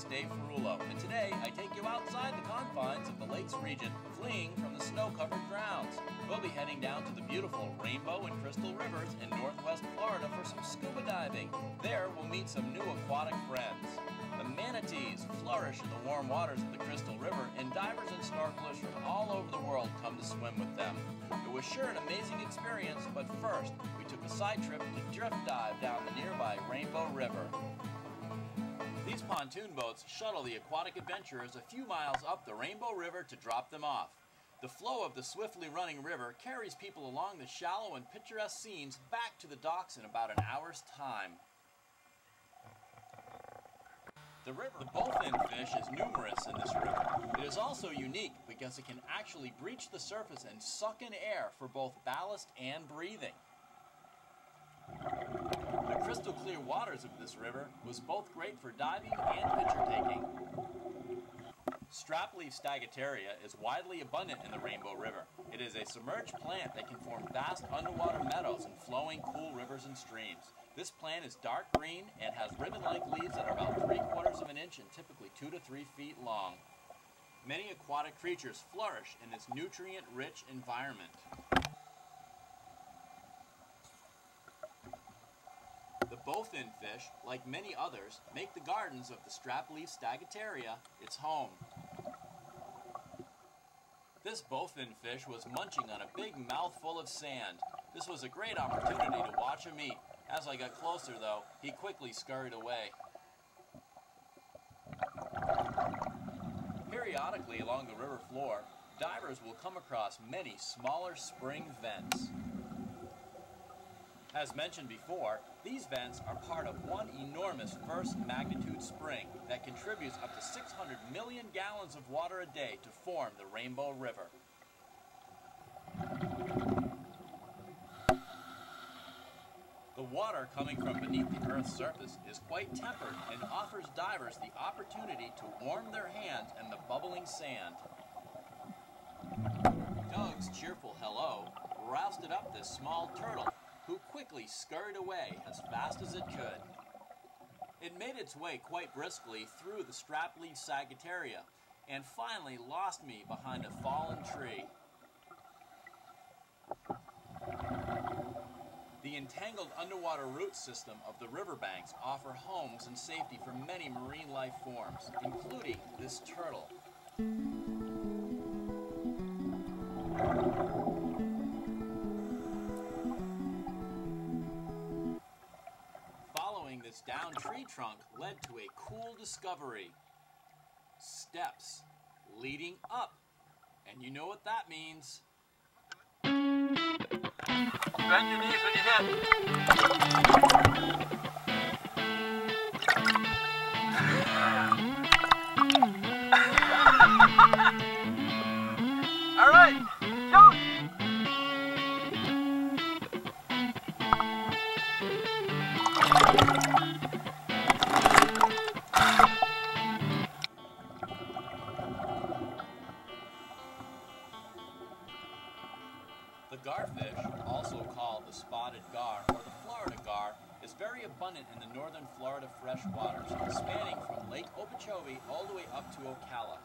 it's Dave Ferruolo, and today I take you outside the confines of the Lakes region, fleeing from the snow-covered grounds. We'll be heading down to the beautiful Rainbow and Crystal Rivers in northwest Florida for some scuba diving. There we'll meet some new aquatic friends. The manatees flourish in the warm waters of the Crystal River, and divers and snorkelers from all over the world come to swim with them. It was sure an amazing experience, but first we took a side trip to drift dive down the nearby Rainbow River. These pontoon boats shuttle the aquatic adventurers a few miles up the Rainbow River to drop them off. The flow of the swiftly running river carries people along the shallow and picturesque scenes back to the docks in about an hour's time. The bowfin fish is numerous in this river. It is also unique because it can actually breach the surface and suck in air for both ballast and breathing. The crystal clear waters of this river was both great for diving and picture taking. Strapleaf Stagitaria is widely abundant in the Rainbow River. It is a submerged plant that can form vast underwater meadows and flowing cool rivers and streams. This plant is dark green and has ribbon-like leaves that are about 3/4 of an inch and typically 2 to 3 feet long. Many aquatic creatures flourish in this nutrient-rich environment. The bowfin fish, like many others, make the gardens of the Strapleaf Stagitaria its home. This bowfin fish was munching on a big mouthful of sand. This was a great opportunity to watch him eat. As I got closer, though, he quickly scurried away. Periodically along the river floor, divers will come across many smaller spring vents. As mentioned before, these vents are part of one enormous first magnitude spring that contributes up to 600 million gallons of water a day to form the Rainbow River. The water coming from beneath the Earth's surface is quite tempered and offers divers the opportunity to warm their hands in the bubbling sand. Doug's cheerful hello rousted up this small turtle, who quickly scurried away as fast as it could. It made its way quite briskly through the Strapleaf Sagittaria and finally lost me behind a fallen tree. The entangled underwater root system of the riverbanks offer homes and safety for many marine life forms, including this turtle. Following this down tree trunk led to a cool discovery. Steps leading up. And you know what that means. Bend your knees when you hit. All right, jump. The garfish, also called the spotted gar or the Florida gar, is very abundant in the northern Florida freshwaters, spanning from Lake Okeechobee all the way up to Ocala.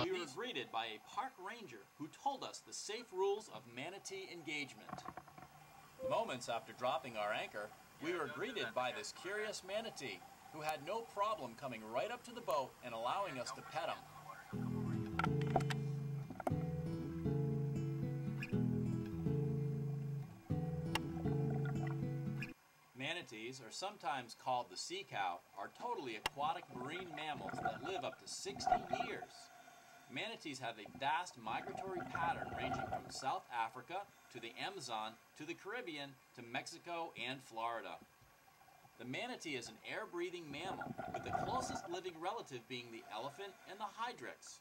We were greeted by a park ranger who told us the safe rules of manatee engagement. Moments after dropping our anchor, we were greeted by this curious manatee, who had no problem coming right up to the boat and allowing us to pet him. Manatees, or sometimes called the sea cow, are totally aquatic marine mammals that live up to 60 years. Manatees have a vast migratory pattern ranging from South Africa to the Amazon to the Caribbean to Mexico and Florida. The manatee is an air-breathing mammal, with the closest living relative being the elephant and the hydrix.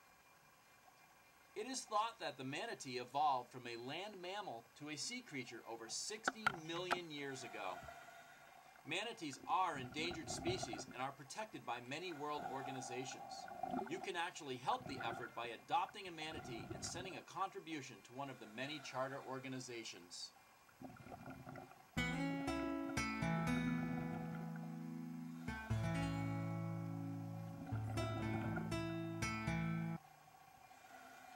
It is thought that the manatee evolved from a land mammal to a sea creature over 60 million years ago. Manatees are endangered species and are protected by many world organizations. You can actually help the effort by adopting a manatee and sending a contribution to one of the many charter organizations.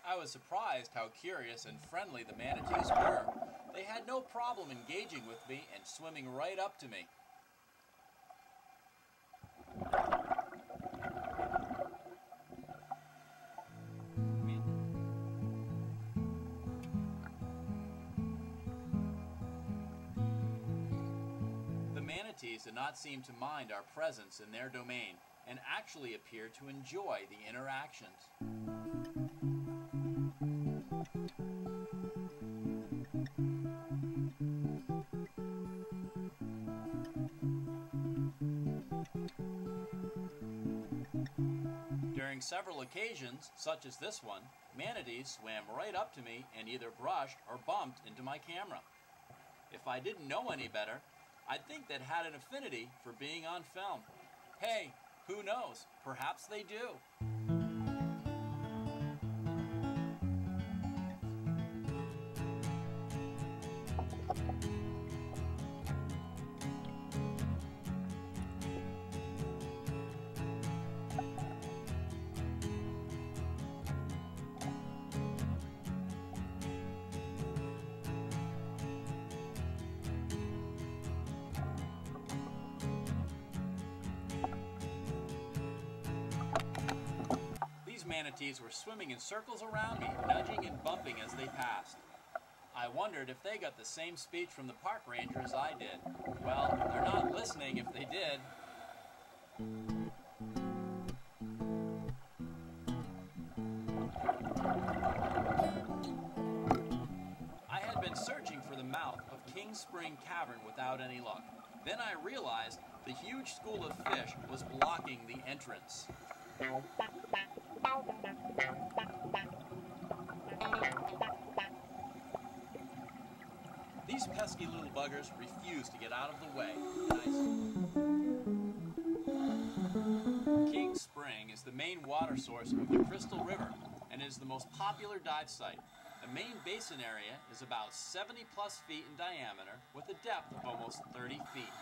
I was surprised how curious and friendly the manatees were. They had no problem engaging with me and swimming right up to me. The manatees did not seem to mind our presence in their domain and actually appeared to enjoy the interactions. During several occasions, such as this one, manatees swam right up to me and either brushed or bumped into my camera. If I didn't know any better, I'd think they'd had an affinity for being on film. Hey, who knows? Perhaps they do. Manatees were swimming in circles around me, nudging and bumping as they passed. I wondered if they got the same speech from the park ranger as I did. Well, they're not listening if they did. I had been searching for the mouth of King Spring Cavern without any luck. Then I realized the huge school of fish was blocking the entrance. These pesky little buggers refuse to get out of the way. King Spring is the main water source of the Crystal River and is the most popular dive site. The main basin area is about 70 plus feet in diameter with a depth of almost 30 feet.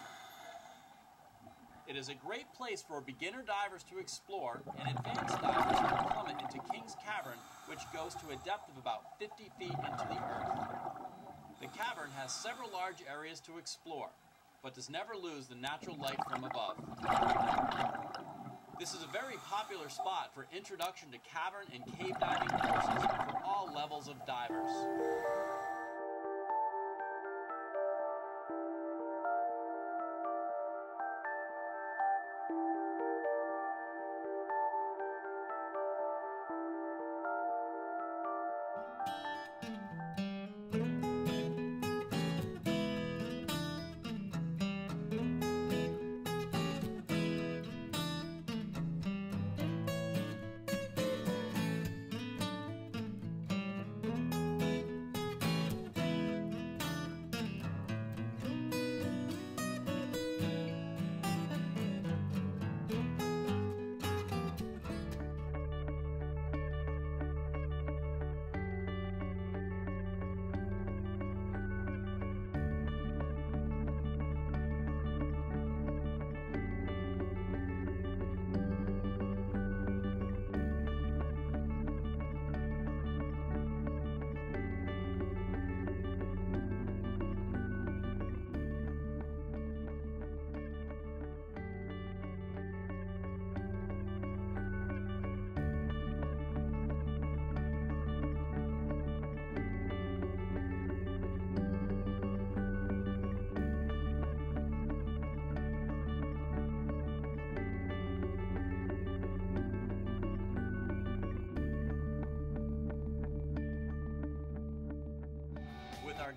It is a great place for beginner divers to explore, and advanced divers can plummet into King's Cavern, which goes to a depth of about 50 feet into the earth. The cavern has several large areas to explore, but does never lose the natural light from above. This is a very popular spot for introduction to cavern and cave diving courses for all levels of divers.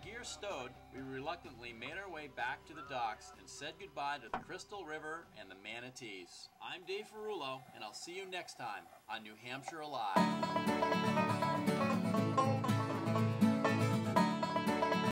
gear stowed, we reluctantly made our way back to the docks and said goodbye to the Crystal River and the Manatees. I'm Dave Ferruolo, and I'll see you next time on New Hampshire Alive.